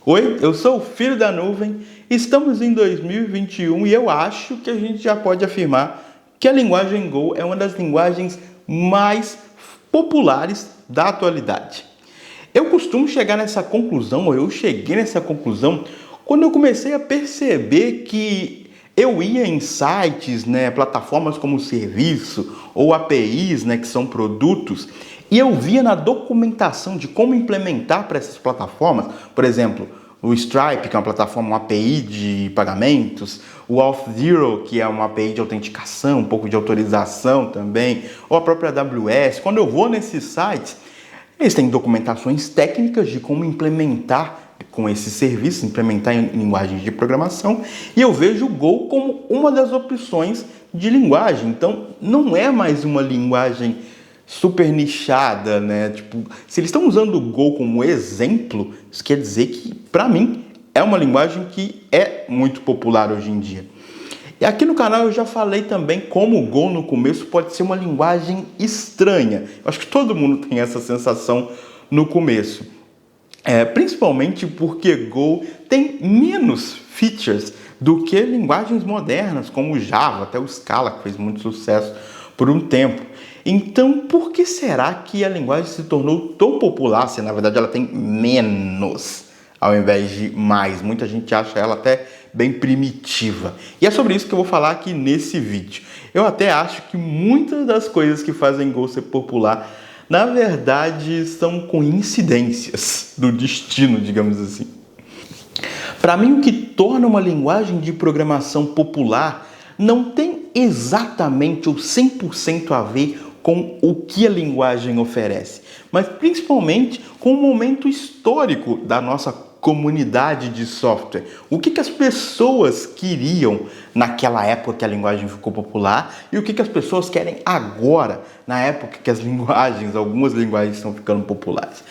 Oi, eu sou o Filho da Nuvem, estamos em 2021 e eu acho que a gente já pode afirmar que a linguagem Go é uma das linguagens mais populares da atualidade. Eu costumo chegar nessa conclusão, ou eu cheguei nessa conclusão, quando eu comecei a perceber que eu ia em sites, plataformas como serviço ou APIs, que são produtos, e eu via na documentação de como implementar para essas plataformas, por exemplo, o Stripe, que é uma plataforma, uma API de pagamentos, o Auth0, que é uma API de autenticação, um pouco de autorização também, ou a própria AWS. Quando eu vou nesses sites, eles têm documentações técnicas de como implementar com esses serviços, implementar em linguagens de programação, e eu vejo o Go como uma das opções de linguagem. Então, não é mais uma linguagem super nichada, se eles estão usando o Go como exemplo, isso quer dizer que, para mim, é uma linguagem que é muito popular hoje em dia. E aqui no canal eu já falei também como o Go no começo pode ser uma linguagem estranha. Eu acho que todo mundo tem essa sensação no começo. Principalmente porque Go tem menos features do que linguagens modernas, como o Java, até o Scala, que fez muito sucesso por um tempo. Então, por que será que a linguagem se tornou tão popular se, na verdade, ela tem menos ao invés de mais? Muita gente acha ela até bem primitiva. E é sobre isso que eu vou falar aqui nesse vídeo. Eu até acho que muitas das coisas que fazem Go ser popular, na verdade, são coincidências do destino, digamos assim. Para mim, o que torna uma linguagem de programação popular não tem exatamente ou 100% a ver com o que a linguagem oferece, mas principalmente com o momento histórico da nossa comunidade de software. O que as pessoas queriam naquela época que a linguagem ficou popular e o que as pessoas querem agora, na época que algumas linguagens estão ficando populares.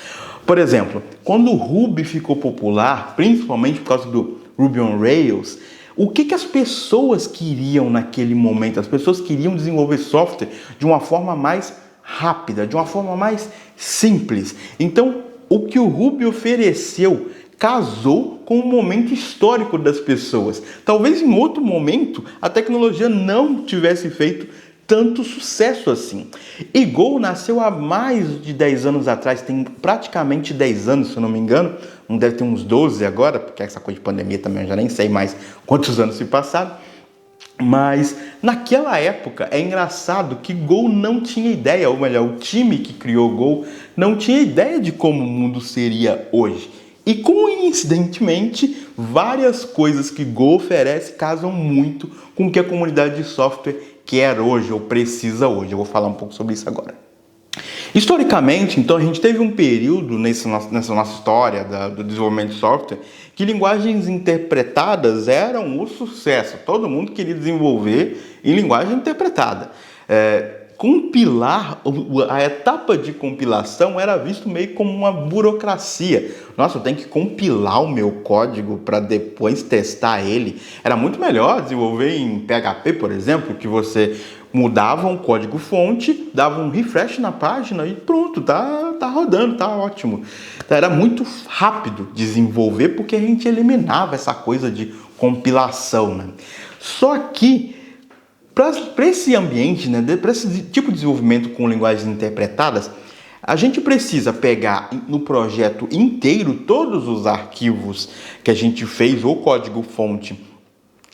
Por exemplo, quando o Ruby ficou popular, principalmente por causa do Ruby on Rails, o que as pessoas queriam naquele momento? As pessoas queriam desenvolver software de uma forma mais rápida, de uma forma mais simples. Então, o que o Ruby ofereceu casou com o momento histórico das pessoas. Talvez em outro momento a tecnologia não tivesse feito tanto sucesso assim. E Go nasceu há mais de 10 anos atrás, tem praticamente 10 anos, se eu não me engano, não deve ter uns 12 agora, porque essa coisa de pandemia também eu já nem sei mais quantos anos se passaram. Mas naquela época é engraçado que Go não tinha ideia, ou melhor, o time que criou Go não tinha ideia de como o mundo seria hoje. E coincidentemente, várias coisas que Go oferece casam muito com o que a comunidade de software quer hoje ou precisa hoje. Eu vou falar um pouco sobre isso agora. Historicamente, então, a gente teve um período nessa nossa história do desenvolvimento de software que linguagens interpretadas eram o sucesso. Todo mundo queria desenvolver em linguagem interpretada. Compilar, a etapa de compilação era visto meio como uma burocracia. Nossa, eu tenho que compilar o meu código para depois testar ele. Era muito melhor desenvolver em PHP, por exemplo, que você mudava um código-fonte, dava um refresh na página e pronto, tá rodando, tá ótimo. Era muito rápido desenvolver porque a gente eliminava essa coisa de compilação, Só que para esse ambiente, para esse tipo de desenvolvimento com linguagens interpretadas, a gente precisa pegar no projeto inteiro todos os arquivos que a gente fez, ou código-fonte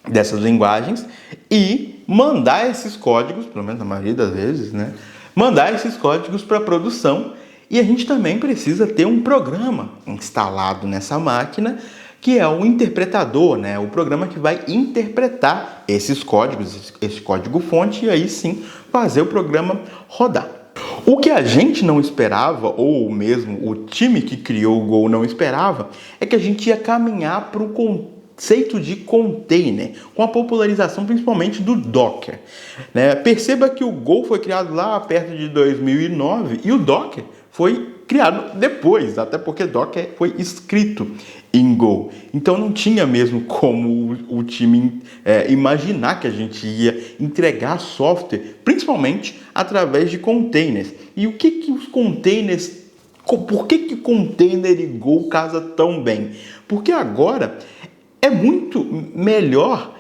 dessas linguagens, e mandar esses códigos, pelo menos na maioria das vezes, mandar esses códigos para produção. E a gente também precisa ter um programa instalado nessa máquina, que é o interpretador, o programa que vai interpretar esses códigos, esse código-fonte, e aí sim fazer o programa rodar. O que a gente não esperava, ou mesmo o time que criou o Go não esperava, é que a gente ia caminhar para o conceito de container, com a popularização principalmente do Docker. Perceba que o Go foi criado lá perto de 2009 e o Docker foi criado depois, até porque Docker foi escrito em Go. Então não tinha mesmo como o time imaginar que a gente ia entregar software, principalmente através de containers. E o que os containers Por que container e Go casa tão bem? Porque agora é muito melhor,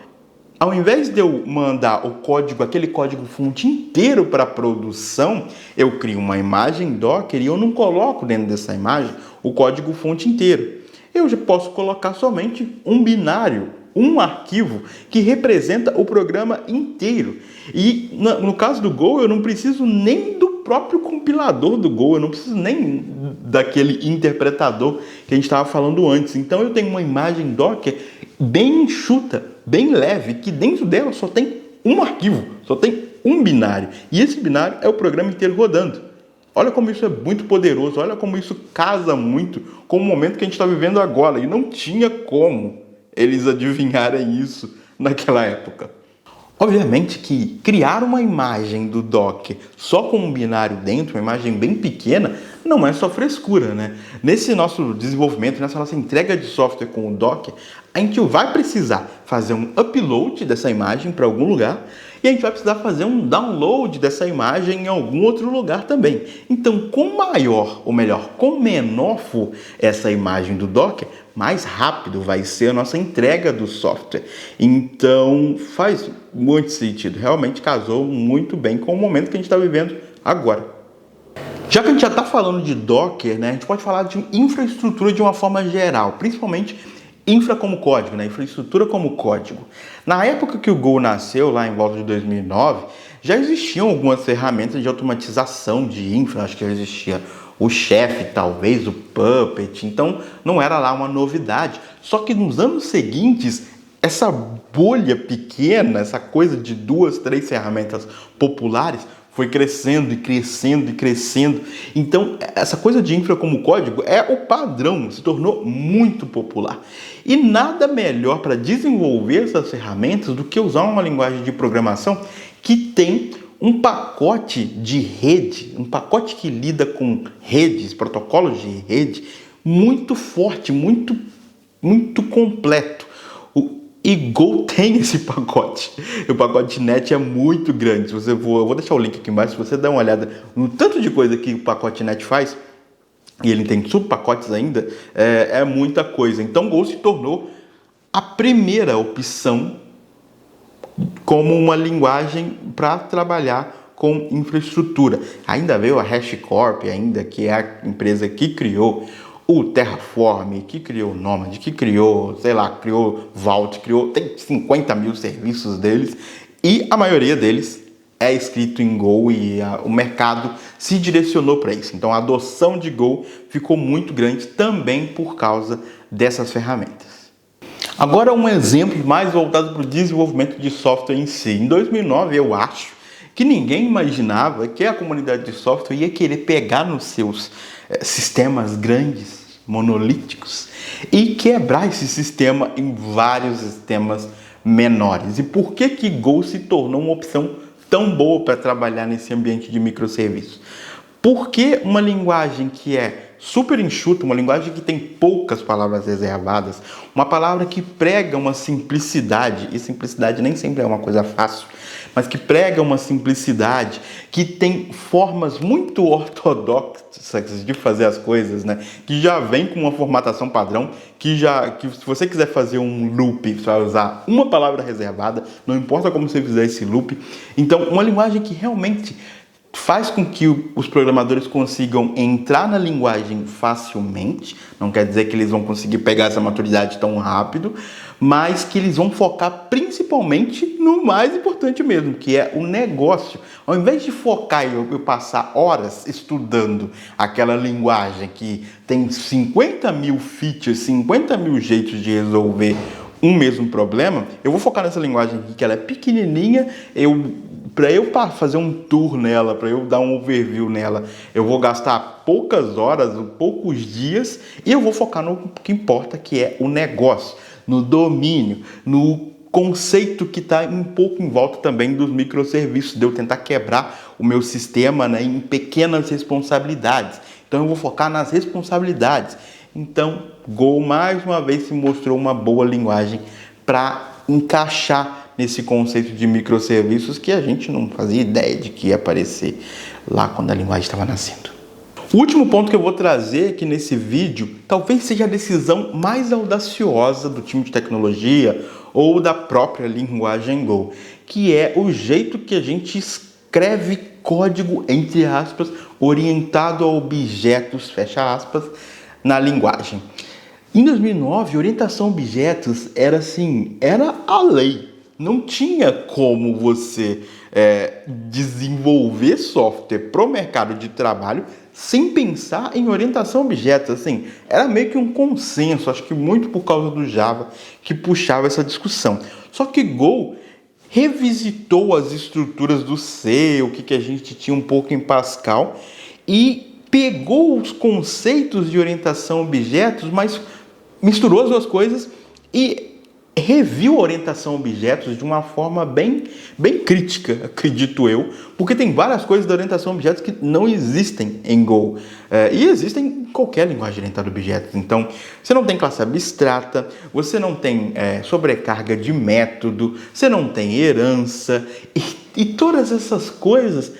ao invés de eu mandar o código, aquele código-fonte inteiro para produção, eu crio uma imagem Docker e eu não coloco dentro dessa imagem o código-fonte inteiro. Eu já posso colocar somente um binário, um arquivo que representa o programa inteiro. E no caso do Go, eu não preciso nem do próprio compilador do Go, eu não preciso nem daquele interpretador que a gente estava falando antes. Então eu tenho uma imagem Docker bem enxuta, bem leve, que dentro dela só tem um arquivo, só tem um binário. E esse binário é o programa inteiro rodando. Olha como isso é muito poderoso, olha como isso casa muito com o momento que a gente está vivendo agora. E não tinha como eles adivinharem isso naquela época. Obviamente que criar uma imagem do Docker só com um binário dentro, uma imagem bem pequena, não é só frescura, né? Nesse nosso desenvolvimento, nessa nossa entrega de software com o Docker, a gente vai precisar fazer um upload dessa imagem para algum lugar e a gente vai precisar fazer um download dessa imagem em algum outro lugar também. Então, com maior, ou melhor, com menor for essa imagem do Docker, mais rápido vai ser a nossa entrega do software. Então, faz muito sentido. Realmente casou muito bem com o momento que a gente está vivendo agora. Já que a gente já está falando de Docker, né, a gente pode falar de infraestrutura de uma forma geral, principalmente infra como código, né, infraestrutura como código. Na época que o Go nasceu, lá em volta de 2009, já existiam algumas ferramentas de automatização de infra, acho que já existia o Chef, talvez, o Puppet, então não era lá uma novidade. Só que nos anos seguintes, essa bolha pequena, essa coisa de 2, 3 ferramentas populares, foi crescendo e crescendo e crescendo. Então, essa coisa de infra como código é o padrão, se tornou muito popular. E nada melhor para desenvolver essas ferramentas do que usar uma linguagem de programação que tem um pacote de rede, um pacote que lida com redes, protocolos de rede, muito forte, muito completo. E Go tem esse pacote. O pacote Net é muito grande. Eu vou deixar o link aqui embaixo. Se você der uma olhada no tanto de coisa que o pacote Net faz, e ele tem subpacotes ainda, é muita coisa. Então Go se tornou a primeira opção como uma linguagem para trabalhar com infraestrutura. Ainda veio a HashiCorp, ainda, que é a empresa que criou o Terraform, que criou o Nomad, que criou, criou Vault, tem 50 mil serviços deles, e a maioria deles é escrito em Go e o mercado se direcionou para isso. Então a adoção de Go ficou muito grande também por causa dessas ferramentas. Agora um exemplo mais voltado para o desenvolvimento de software em si. Em 2009, eu acho que ninguém imaginava que a comunidade de software ia querer pegar nos seus sistemas grandes, monolíticos, e quebrar esse sistema em vários sistemas menores. E por que Go se tornou uma opção tão boa para trabalhar nesse ambiente de microserviços? Porque uma linguagem que é super enxuta, uma linguagem que tem poucas palavras reservadas, uma palavra que prega uma simplicidade, e simplicidade nem sempre é uma coisa fácil, mas que prega uma simplicidade, que tem formas muito ortodoxas de fazer as coisas, né? Que já vem com uma formatação padrão, que se você quiser fazer um loop, você vai usar uma palavra reservada, não importa como você fizer esse loop. Então, uma linguagem que realmente faz com que os programadores consigam entrar na linguagem facilmente, não quer dizer que eles vão conseguir pegar essa maturidade tão rápido, mas que eles vão focar principalmente no mais importante mesmo, que é o negócio. Ao invés de focar e eu passar horas estudando aquela linguagem que tem 50 mil features, 50 mil jeitos de resolver um mesmo problema, eu vou focar nessa linguagem aqui, que ela é pequenininha, para eu fazer um tour nela, para eu dar um overview nela, eu vou gastar poucas horas, poucos dias, e eu vou focar no que importa, que é o negócio, no domínio, no conceito que está um pouco em volta também dos microserviços, de eu tentar quebrar o meu sistema, né, em pequenas responsabilidades. Então eu vou focar nas responsabilidades. Então Go mais uma vez se mostrou uma boa linguagem para encaixar nesse conceito de microserviços que a gente não fazia ideia de que ia aparecer lá quando a linguagem estava nascendo. O último ponto que eu vou trazer aqui nesse vídeo talvez seja a decisão mais audaciosa do time de tecnologia ou da própria linguagem Go, que é o jeito que a gente escreve código, entre aspas, orientado a objetos, fecha aspas, na linguagem. Em 2009, orientação a objetos era a lei. Não tinha como você desenvolver software para o mercado de trabalho sem pensar em orientação a objetos. Era meio que um consenso, acho que muito por causa do Java, que puxava essa discussão. Só que Go revisitou as estruturas do C, o que a gente tinha um pouco em Pascal, e pegou os conceitos de orientação a objetos, mas misturou as duas coisas e reviu a orientação a objetos de uma forma bem crítica, acredito eu, porque tem várias coisas da orientação a objetos que não existem em Go, e existem em qualquer linguagem orientada a objetos. Então, você não tem classe abstrata, você não tem sobrecarga de método, você não tem herança, e todas essas coisas,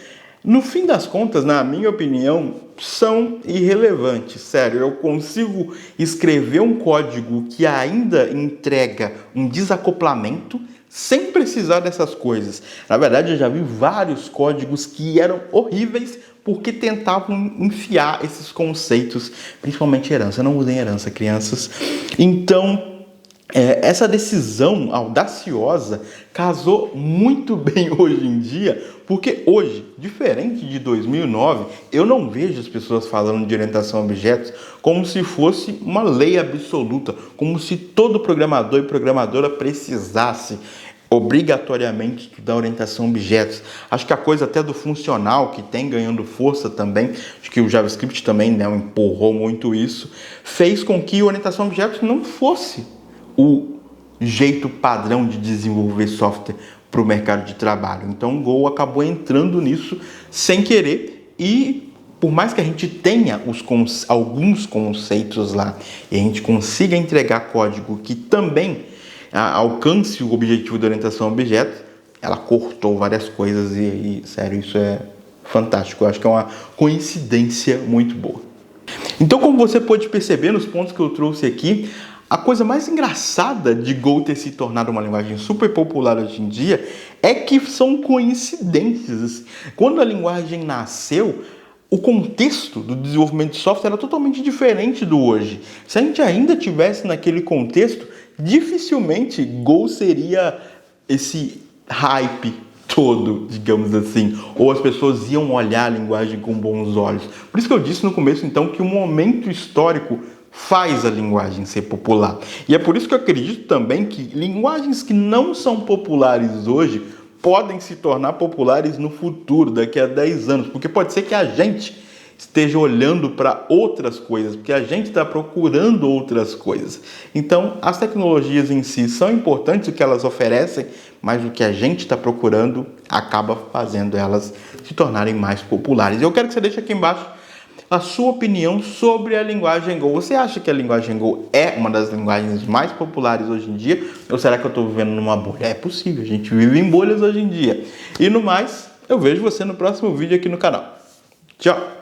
no fim das contas, na minha opinião, são irrelevantes. Sério, eu consigo escrever um código que ainda entrega um desacoplamento sem precisar dessas coisas. Na verdade, eu já vi vários códigos que eram horríveis porque tentavam enfiar esses conceitos, principalmente herança. Não usem herança, crianças. Então, essa decisão audaciosa casou muito bem hoje em dia, porque hoje, diferente de 2009, eu não vejo as pessoas falando de orientação a objetos como se fosse uma lei absoluta, como se todo programador e programadora precisasse obrigatoriamente estudar orientação a objetos. Acho que a coisa até do funcional, que tem ganhando força também, acho que o JavaScript também empurrou muito isso, fez com que a orientação a objetos não fosse o jeito padrão de desenvolver software para o mercado de trabalho. Então o Go acabou entrando nisso sem querer, e por mais que a gente tenha alguns conceitos lá e a gente consiga entregar código que também alcance o objetivo da orientação a objetos, ela cortou várias coisas e sério, isso é fantástico. Eu acho que é uma coincidência muito boa. Então, como você pode perceber nos pontos que eu trouxe aqui, a coisa mais engraçada de Go ter se tornado uma linguagem super popular hoje em dia é que são coincidências. Quando a linguagem nasceu, o contexto do desenvolvimento de software era totalmente diferente do hoje. Se a gente ainda tivesse naquele contexto, dificilmente Go seria esse hype todo, digamos assim, ou as pessoas iam olhar a linguagem com bons olhos. Por isso que eu disse no começo, então, que o momento histórico faz a linguagem ser popular. E é por isso que eu acredito também que linguagens que não são populares hoje podem se tornar populares no futuro, daqui a 10 anos, porque pode ser que a gente esteja olhando para outras coisas, porque a gente está procurando outras coisas. Então, as tecnologias em si são importantes, o que elas oferecem, mas o que a gente está procurando acaba fazendo elas se tornarem mais populares. Eu quero que você deixe aqui embaixo a sua opinião sobre a linguagem Go. Você acha que a linguagem Go é uma das linguagens mais populares hoje em dia? Ou será que eu estou vivendo numa bolha? É possível, a gente vive em bolhas hoje em dia. E no mais, eu vejo você no próximo vídeo aqui no canal. Tchau!